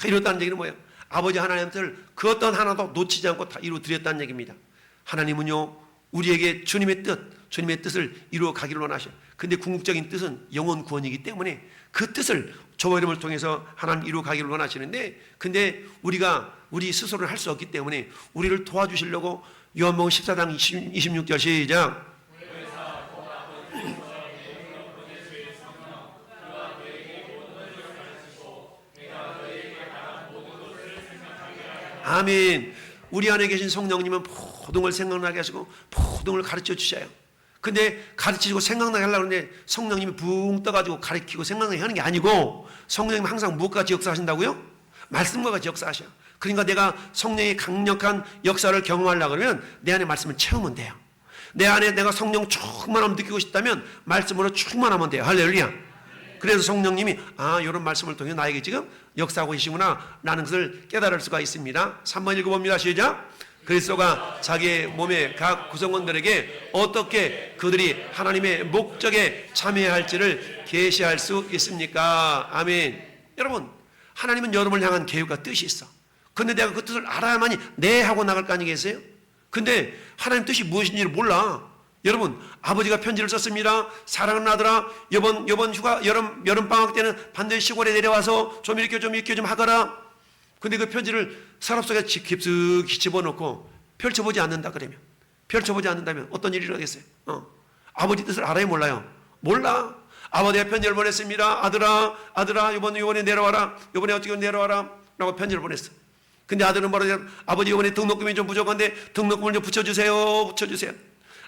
이뤘다는 얘기는 뭐예요? 아버지 하나님의 뜻을 그 어떤 하나도 놓치지 않고 다 이루어드렸다는 얘기입니다. 하나님은요 우리에게 주님의 뜻을 이루어 가기를 원하셔요. 근데 궁극적인 뜻은 영혼 구원이기 때문에 그 뜻을 저와 여러분을 통해서 하나님 이루어 가기를 원하시는데, 근데 우리가 우리 스스로를 할 수 없기 때문에 우리를 도와주시려고 요한복음 14장 26절 시작. 아멘. 우리 안에 계신 성령님은 모든 걸 생각나게 하시고 모든 걸 가르쳐 주셔요. 근데 가르치고 생각나게 하려고 하는데 성령님이 붕 떠가지고 가르치고 생각나게 하는 게 아니고, 성령님은 항상 무엇과 같이 역사하신다고요? 말씀과 같이 역사하셔요. 그러니까 내가 성령의 강력한 역사를 경험하려고 그러면 내 안에 말씀을 채우면 돼요. 내 안에 내가 성령 충만함을 느끼고 싶다면 말씀으로 충만하면 돼요. 할렐루야. 그래서 성령님이 이런 말씀을 통해 나에게 지금 역사하고 계시구나 라는 것을 깨달을 수가 있습니다. 3번 읽어봅니다. 시작. 그리스도가 자기의 몸의 각 구성원들에게 어떻게 그들이 하나님의 목적에 참여해야 할지를 계시할 수 있습니까? 아멘. 여러분, 하나님은 여러분을 향한 계획과 뜻이 있어. 근데 내가 그 뜻을 알아야만이 네 하고 나갈 거 아니겠어요? 근데 하나님 뜻이 무엇인지를 몰라. 여러분, 아버지가 편지를 썼습니다. 사랑하는 아들아, 이번 휴가 여름 방학 때는 반드시 시골에 내려와서 좀 이렇게 좀 하거라. 근데 그 편지를 서랍 속에 깊숙이 집어넣고 펼쳐보지 않는다면 어떤 일이 일어나겠어요? 아버지 뜻을 알아요, 몰라요? 몰라. 아버지가 편지를 보냈습니다. 아들아, 이번에 내려와라. 이번에 어떻게 내려와라. 라고 편지를 보냈어. 근데 아들은 뭐라고 해요? 아버지, 이번에 등록금이 좀 부족한데 등록금을 좀 붙여주세요.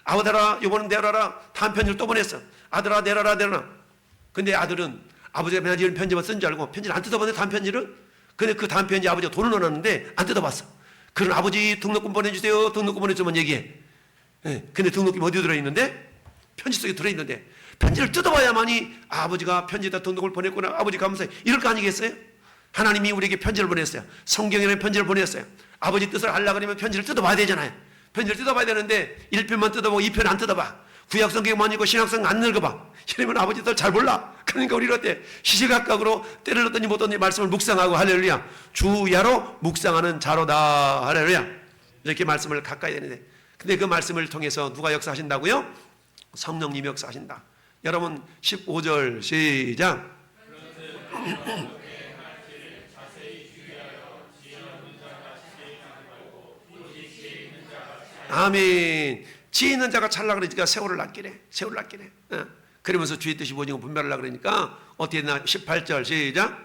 아들아, 이번엔 내려와라. 다음 편지를 또 보냈어. 아들아, 내려라. 근데 아들은 아버지가 맨날 이런 편지만 쓴 줄 알고 편지를 안 뜯어봤네, 다음 편지를. 근데 그 다음 편지 아버지가 돈을 넣어놨는데 안 뜯어봤어. 그럼 아버지 등록금 보내주세요. 등록금 보내주면 얘기해. 근데 등록금이 어디 들어있는데? 편지 속에 들어있는데 편지를 뜯어봐야만이 아버지가 편지에다 등록을 보냈구나, 아버지 감사해, 이럴 거 아니겠어요? 하나님이 우리에게 편지를 보냈어요. 성경이라는 편지를 보냈어요. 아버지 뜻을 알려고 하면 편지를 뜯어봐야 되잖아요. 편지를 뜯어봐야 되는데 1편만 뜯어보고 2편 안 뜯어봐. 구약 성경만 읽고 신약 성경 안 읽어봐. 이러면 아버지 뜻 잘 몰라. 그러니까 우리는 어때? 시시각각으로 때를 넣더니 못 듣니 말씀을 묵상하고, 할렐루야, 주야로 묵상하는 자로다. 할렐루야. 이렇게 말씀을 가까이 되는데, 근데 그 말씀을 통해서 누가 역사하신다고요? 성령님이 역사하신다. 여러분 15절 시작. 아멘. 지혜 있는 자가 찰라 그러니까 세월을 낚이래. 그러면서 주의 뜻이 무엇인가 분별하려고 그러니까 어떻게 되나? 18절 시작.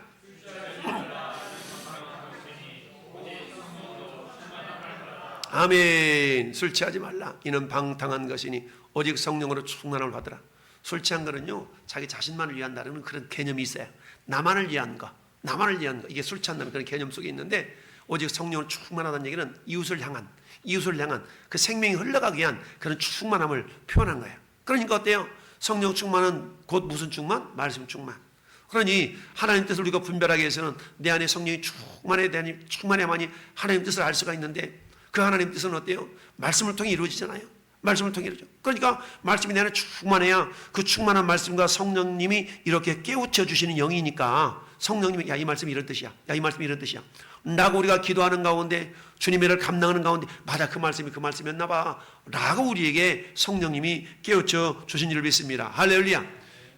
아멘. 술 취하지 말라. 이는 방탕한 것이니 오직 성령으로 충만함을 받으라. 술 취한 거는요, 자기 자신만을 위한다는 그런 개념이 있어요. 나만을 위한 거. 이게 술 취한다는 그런 개념 속에 있는데, 오직 성령으로 충만하다는 얘기는 이웃을 향한 그 생명이 흘러가기 위한 그런 충만함을 표현한 거예요. 그러니까 어때요? 성령 충만은 곧 무슨 충만? 말씀 충만. 그러니 하나님 뜻을 우리가 분별하기 위해서는 내 안에 성령이 충만해야만이 하나님 뜻을 알 수가 있는데, 그 하나님 뜻은 어때요? 말씀을 통해 이루어지잖아요. 그러니까 말씀이 내 안에 충만해야 그 충만한 말씀과 성령님이 이렇게 깨우쳐 주시는 영이니까 성령님이 이 말씀이 이런 뜻이야. 라고 우리가 기도하는 가운데, 주님의 일을 감당하는 가운데, 맞아, 그 말씀이었나 봐 라고 우리에게 성령님이 깨우쳐 주신 일을 믿습니다. 할렐루야.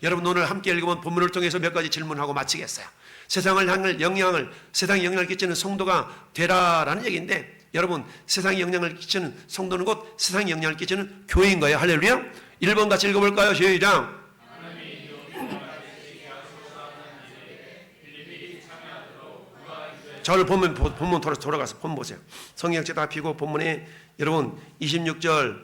여러분, 오늘 함께 읽어본 본문을 통해서 몇 가지 질문하고 마치겠어요. 세상에 영향을 끼치는 성도가 되라라는 얘기인데, 여러분, 세상에 영향을 끼치는 성도는 곧 세상에 영향을 끼치는 교회인 거예요. 할렐루야. 1번 같이 읽어볼까요? 시작. 저를 본문 돌아가서 본문 보세요. 성경책 다 피고 본문에 여러분 26절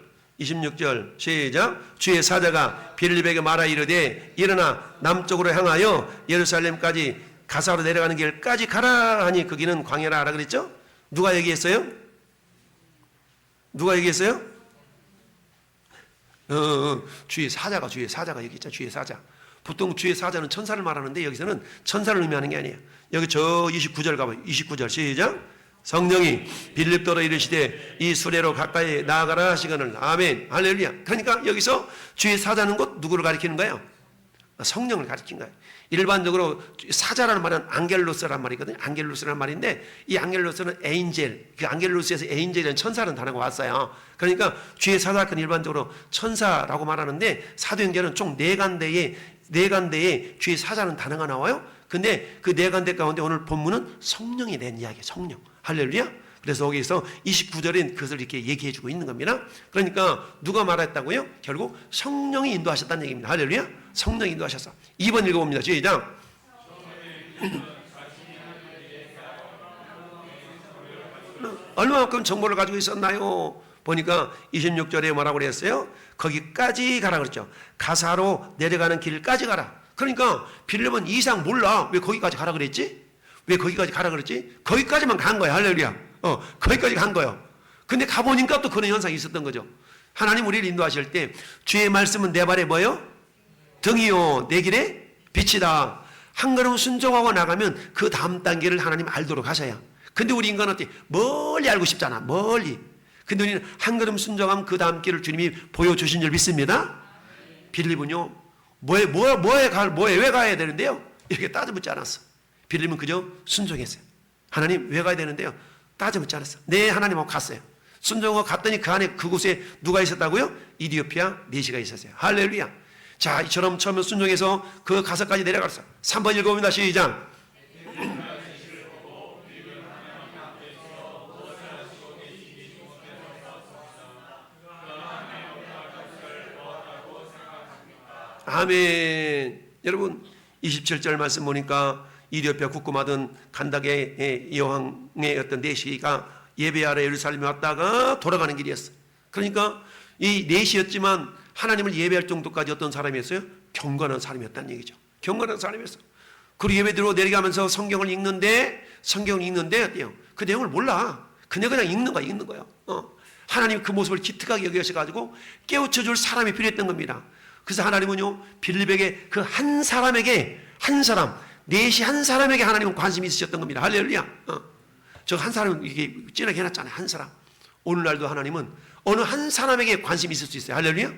시작. 주의 사자가 빌립에게 말하 이르되 일어나 남쪽으로 향하여 예루살렘까지 가사로 내려가는 길까지 가라 하니 그 길은 광야라 하라 그랬죠? 누가 얘기했어요? 주의 사자가 얘기했죠. 주의 사자. 보통 주의 사자는 천사를 말하는데 여기서는 천사를 의미하는 게 아니에요. 여기 저 29절 가봐요. 29절 시작. 성령이 빌립더러 이르시되 이 수레로 가까이 나아가라 하시거늘. 아멘. 할렐루야. 그러니까 여기서 주의 사자는 곧 누구를 가리키는 거예요? 성령을 가리킨 거예요. 일반적으로 사자라는 말은 앙겔로스라는 말이거든요. 앙겔로스라는 말인데 이 앙겔로스는 에인젤, 그 앙겔로스에서 에인젤이라는 천사라는 단어가 왔어요. 그러니까 주의 사자는 일반적으로 천사라고 말하는데 사도행전은 총 네 간대에 주의 사자는 단어가 나와요. 근데 그 네 간대 가운데 오늘 본문은 성령이 낸 이야기예요. 성령. 할렐루야. 그래서 거기서 29절엔 그것을 이렇게 얘기해 주고 있는 겁니다. 그러니까 누가 말했다고요? 결국 성령이 인도하셨다는 얘기입니다. 할렐루야. 성령이 인도하셨어. 2번 읽어봅니다. 시작. 얼마만큼 정보를 가지고 있었나요? 보니까 26절에 뭐라고 그랬어요? 거기까지 가라 그랬죠. 가사로 내려가는 길까지 가라. 그러니까 빌립은 이상 몰라. 왜 거기까지 가라 그랬지? 왜 거기까지 가라 그랬지? 거기까지만 간 거야. 할렐루야. 거기까지 간 거예요. 근데 가보니까 또 그런 현상이 있었던 거죠. 하나님 우리를 인도하실 때 주의 말씀은 내 발에 뭐요? 등이요 내 길에 빛이다. 한 걸음 순종하고 나가면 그 다음 단계를 하나님 알도록 하셔야. 근데 우리 인간은 어때? 멀리 알고 싶잖아. 멀리. 근데 우리는 한 걸음 순종하면 그 다음 길을 주님이 보여주신 줄 믿습니다. 빌립은요 왜 가야 되는데요? 이렇게 따져묻지 않았어. 빌립은 그저 순종했어요. 하나님 왜 가야 되는데요? 따져묻지 않았어. 네, 하나님하고 갔어요. 순종하고 갔더니 그 안에 그곳에 누가 있었다고요? 이디오피아 내시가 있었어요. 할렐루야. 자, 이처럼 처음에 순종해서 그 가서까지 내려갔어. 3번 읽어봅니다. 시작. 아멘. 여러분 27절 말씀 보니까 이디오피아 국금하던 간닥의 여왕의 어떤 내시가 예배하러 예루살렘에 왔다가 돌아가는 길이었어. 그러니까 이 내시였지만 하나님을 예배할 정도까지 어떤 사람이었어요? 경건한 사람이었다는 얘기죠. 경건한 사람이었어. 그리고 예배드리러 내려가면서 성경을 읽는데 어때요? 그 내용을 몰라. 그냥 읽는 거야. 하나님 그 모습을 기특하게 여기셔가지고 깨우쳐줄 사람이 필요했던 겁니다. 그래서 하나님은요 빌립에게 그 한 사람에게 내시 한 사람에게 하나님은 관심이 있으셨던 겁니다. 할렐루야. 저 한 사람은 이게 진하게 해놨잖아요. 한 사람. 오늘날도 하나님은 어느 한 사람에게 관심이 있을 수 있어요. 할렐루야.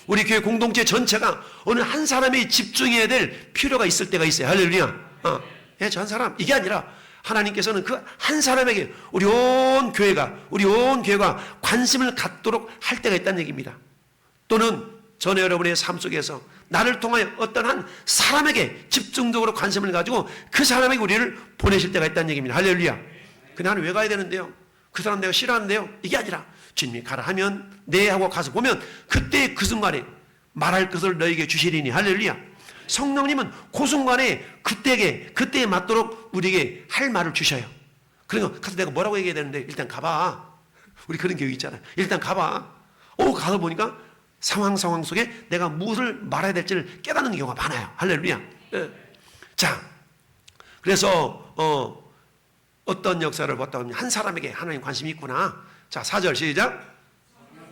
우리 교회 공동체 전체가 어느 한 사람에 집중해야 될 필요가 있을 때가 있어요. 할렐루야. 저 한 사람 이게 아니라 하나님께서는 그 한 사람에게 우리 온 교회가 관심을 갖도록 할 때가 있다는 얘기입니다. 또는 전에 여러분의 삶 속에서 나를 통하여 어떤 한 사람에게 집중적으로 관심을 가지고 그 사람에게 우리를 보내실 때가 있다는 얘기입니다. 할렐루야. 근데 나는 왜 가야 되는데요? 그 사람 내가 싫어하는데요? 이게 아니라 주님이 가라 하면 네 하고 가서 보면 그때 그 순간에 말할 것을 너에게 주시리니. 할렐루야. 성령님은 그 순간에 그때에 맞도록 우리에게 할 말을 주셔요. 그러니까 가서 내가 뭐라고 얘기해야 되는데 일단 가봐. 우리 그런 교육 있잖아요. 일단 가봐. 가서 보니까 상황 속에 내가 무엇을 말해야 될지를 깨닫는 경우가 많아요. 할렐루야. 자, 그래서 어떤 역사를 봤다 하면 한 사람에게 하나님 관심이 있구나. 자, 4절 시작.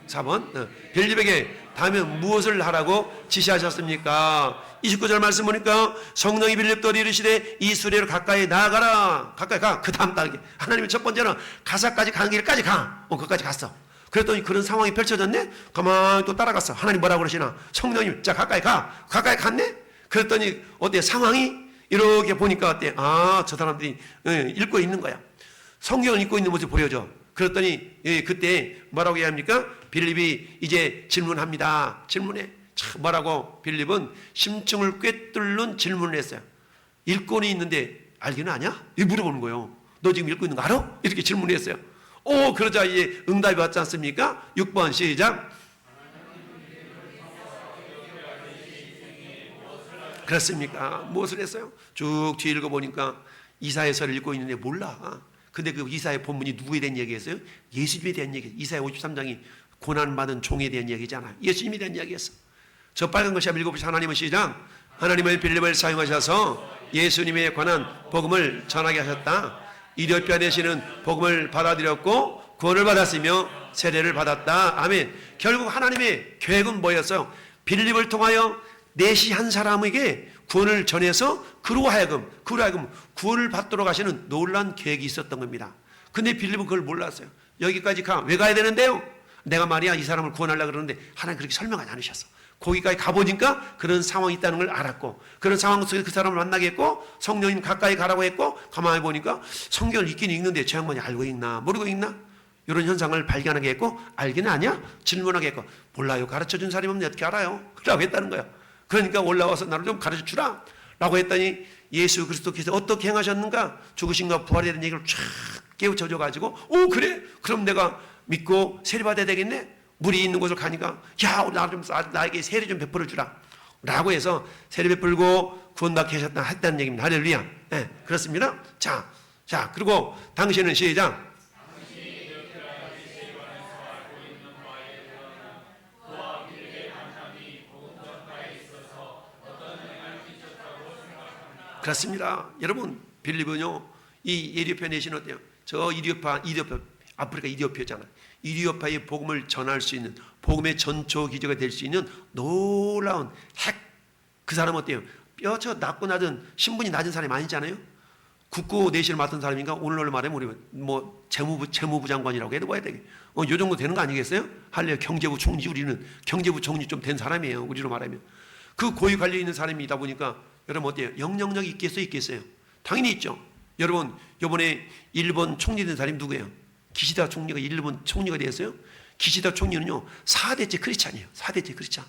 4번 빌립에게 다음에 무엇을 하라고 지시하셨습니까? 29절 말씀 보니까 성령이 빌립더러 이르시되 이 수레로 가까이 나아가라. 가까이 가. 그 다음 단계 하나님이 첫 번째는 가사까지 가는 길까지 가. 거기까지 갔어. 그랬더니 그런 상황이 펼쳐졌네. 가만히 또 따라갔어. 하나님 뭐라고 그러시나? 성령님 자 가까이 갔네. 그랬더니 어때? 상황이 이렇게 보니까 어때? 저 사람들이 읽고 있는 거야. 성경을 읽고 있는 모습을 보여줘. 그랬더니 그때 뭐라고 얘기합니까? 빌립이 이제 질문합니다. 질문해. 뭐라고? 빌립은 심층을 꿰뚫는 질문을 했어요. 읽고는 있는데 알기는 아냐? 이렇게 물어보는 거예요. 너 지금 읽고 있는 거 알아? 이렇게 질문했어요. 그러자 이제 응답이 왔지 않습니까? 6번 시작. 그렇습니까? 무엇을 했어요? 쭉 뒤에 읽어보니까 이사야서를 읽고 있는데 몰라. 근데 그 이사야 본문이 누구에 대한 얘기였어요? 예수님에 대한 얘기. 이사야 53장이 고난받은 종에 대한 얘기잖아요. 예수님에 대한 이야기였어. 저 빨간 것이 읽어보시죠. 하나님은 시작. 하나님의 빌립을 사용하셔서 예수님에 관한 복음을 전하게 하셨다. 이디오피아 내시는 복음을 받아들였고 구원을 받았으며 세례를 받았다. 아멘. 결국 하나님의 계획은 뭐였어요? 빌립을 통하여 내시 한 사람에게 구원을 전해서 그로 하여금 구원을 받도록 하시는 놀라운 계획이 있었던 겁니다. 근데 빌립은 그걸 몰랐어요. 여기까지 가. 왜 가야 되는데요? 내가 말이야 이 사람을 구원하려고 그러는데 하나님 그렇게 설명하지 않으셨어. 거기까지 가보니까 그런 상황이 있다는 걸 알았고, 그런 상황 속에서 그 사람을 만나게 했고, 성령님 가까이 가라고 했고, 가만히 보니까 성경을 읽긴 읽는데 저 양반이 알고 읽나 모르고 읽나, 이런 현상을 발견하게 했고, 알기는 아냐? 질문하게 했고, 몰라요. 가르쳐준 사람이 없는데 어떻게 알아요? 라고 했다는 거예요. 그러니까 올라와서 나를 좀 가르쳐주라 라고 했더니, 예수 그리스도께서 어떻게 행하셨는가, 죽으신가 부활에 대한 얘기를 쫙 깨우쳐줘 가지고, 오 그래? 그럼 내가 믿고 세례받아야 되겠네? 물이 있는 곳을 가니까, 야 나에게 세례 좀 베풀어 주라 라고 해서 세례 베풀고 구원받게 하셨다 했다는 얘기입니다. 할렐루야. 네, 그렇습니다. 자 그리고 당신은 시작. 그렇습니다. 여러분, 빌립은요, 이 에티오피아 내신 어때요? 저 이디오파 아프리카 이디오피아잖아. 이디오파의 복음을 전할 수 있는, 복음의 전초 기저가 될 수 있는 놀라운 핵. 그 사람 어때요? 뼈저 낮고 낮은 신분이 낮은 사람이 아니잖아요. 국고 내신을 맡은 사람인가? 오늘날로 말하면 우리 뭐 재무부 장관이라고 해도 봐야 되게. 요 정도 되는 거 아니겠어요? 할래 경제부 총리, 우리는 경제부 총리 좀 된 사람이에요. 우리로 말하면 그 고위 관리에 있는 사람이다 보니까 여러분 어때요? 영향력이 있겠어요? 당연히 있죠. 여러분, 이번에 일본 총리 된 사람이 누구예요? 기시다 총리가 일본 총리가 되었어요. 기시다 총리는요 4대째 크리스찬이에요. 4대째 크리스찬.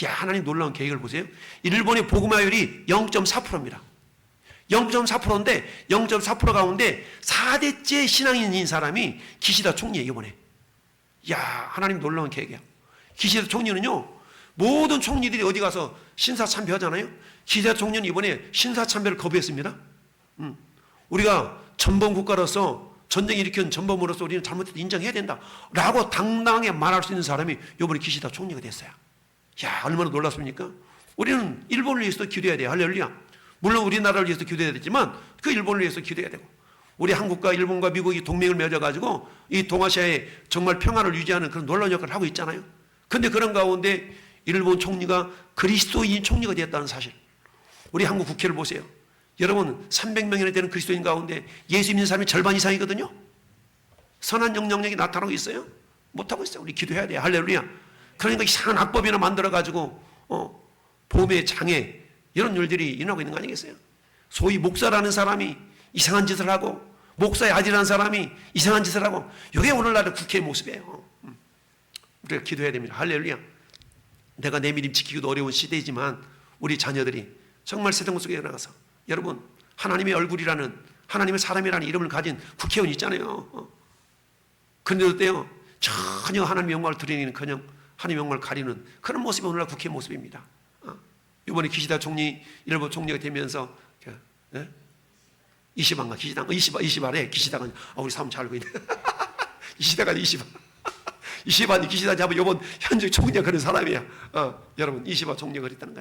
야, 하나님 놀라운 계획을 보세요. 일본의 복음화율이 0.4%입니다. 0.4%인데 0.4% 가운데 4대째 신앙인인 사람이 기시다 총리예요. 이번에. 야, 하나님 놀라운 계획이야. 기시다 총리는요 모든 총리들이 어디 가서 신사참배하잖아요. 기시다 총리는 이번에 신사참배를 거부했습니다. 우리가 전범국가로서 전쟁 일으킨 전범으로서 우리는 잘못해도 인정해야 된다 라고 당당하게 말할 수 있는 사람이 이번에 기시다 총리가 됐어요. 야, 얼마나 놀랐습니까? 우리는 일본을 위해서도 기도해야 돼요. 할렐루야. 물론 우리나라를 위해서 기도해야 되지만 그 일본을 위해서 기도해야 되고, 우리 한국과 일본과 미국이 동맹을 맺어가지고 이 동아시아에 정말 평화를 유지하는 그런 놀라운 역할을 하고 있잖아요. 그런데 그런 가운데 일본 총리가 그리스도인 총리가 되었다는 사실. 우리 한국 국회를 보세요. 여러분, 300명이나 되는 그리스도인 가운데 예수 믿는 사람이 절반 이상이거든요. 선한 영향력이 나타나고 있어요? 못하고 있어요. 우리 기도해야 돼요. 할렐루야. 그러니까 이상한 악법이나 만들어가지고 보험의 장애, 이런 일들이 일어나고 있는 거 아니겠어요? 소위 목사라는 사람이 이상한 짓을 하고, 목사의 아들이라는 사람이 이상한 짓을 하고, 이게 오늘날의 국회의 모습이에요. 우리가 기도해야 됩니다. 할렐루야. 내가 내 믿음 지키기도 어려운 시대이지만 우리 자녀들이 정말 세상 속에 나가서, 여러분, 하나님의 얼굴이라는, 하나님의 사람이라는 이름을 가진 국회의원 있잖아요. 그런데도 어때요? 전혀 하나님의 영광을 드리는커녕 하나님의 영광을 가리는 그런 모습이 오늘날 국회의 모습입니다. 이번에 기시다 총리, 일본 총리가 되면서 이시방가 이시바래 기시다가 우리 사람 잘 알고 있네. 이시다가 이시바니 기시다 잡아 이번 현재 총리가 그런 사람이야. 여러분, 이시바 총리가 그랬다는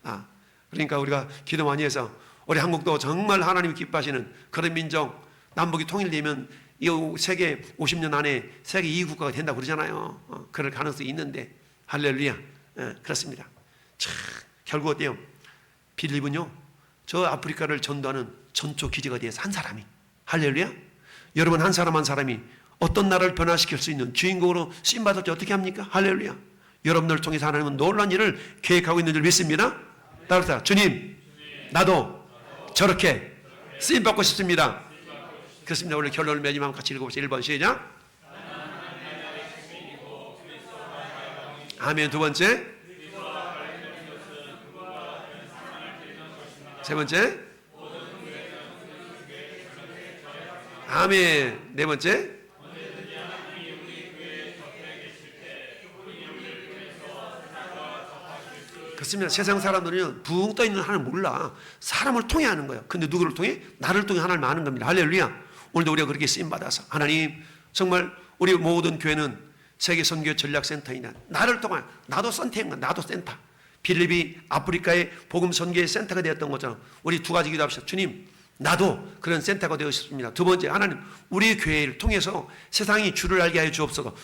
거야. 그러니까 우리가 기도 많이 해서 우리 한국도 정말 하나님이 기뻐하시는 그런 민족, 남북이 통일되면 이 세계 50년 안에 세계 2위 국가가 된다고 그러잖아요. 그럴 가능성이 있는데, 할렐루야. 그렇습니다. 참, 결국 어때요? 빌립은요 저 아프리카를 전도하는 전초 기지가 되어서 한 사람이, 할렐루야. 여러분, 한 사람 한 사람이 어떤 나라를 변화시킬 수 있는 주인공으로 쓰임받을 때 어떻게 합니까? 할렐루야. 여러분들을 통해서 하나님은 놀라운 일을 계획하고 있는 줄 믿습니다. 따라서 주님, 나도 저렇게 쓰임받고 싶습니다. 그렇습니다. 원래 결론을 맺으면 같이 읽어보세요. 1번 시작. 아멘. 두 번째, 세 번째, 아멘. 네 번째, 그렇습니다. 세상 사람들은 붕 떠있는 하나님 몰라. 사람을 통해 하는 거예요. 근데 누구를 통해? 나를 통해 하나님을 아는 겁니다. 할렐루야. 오늘도 우리가 그렇게 쓰임받아서 하나님, 정말 우리 모든 교회는 세계 선교 전략센터이냐, 나를 통해, 나도 센터인 거야. 나도 센터. 빌립이 아프리카의 복음 선교의 센터가 되었던 것처럼 우리 두 가지 기도합시다. 주님, 나도 그런 센터가 되어 싶습니다. 두 번째, 하나님, 우리 교회를 통해서 세상이 주를 알게 하여 주옵소서.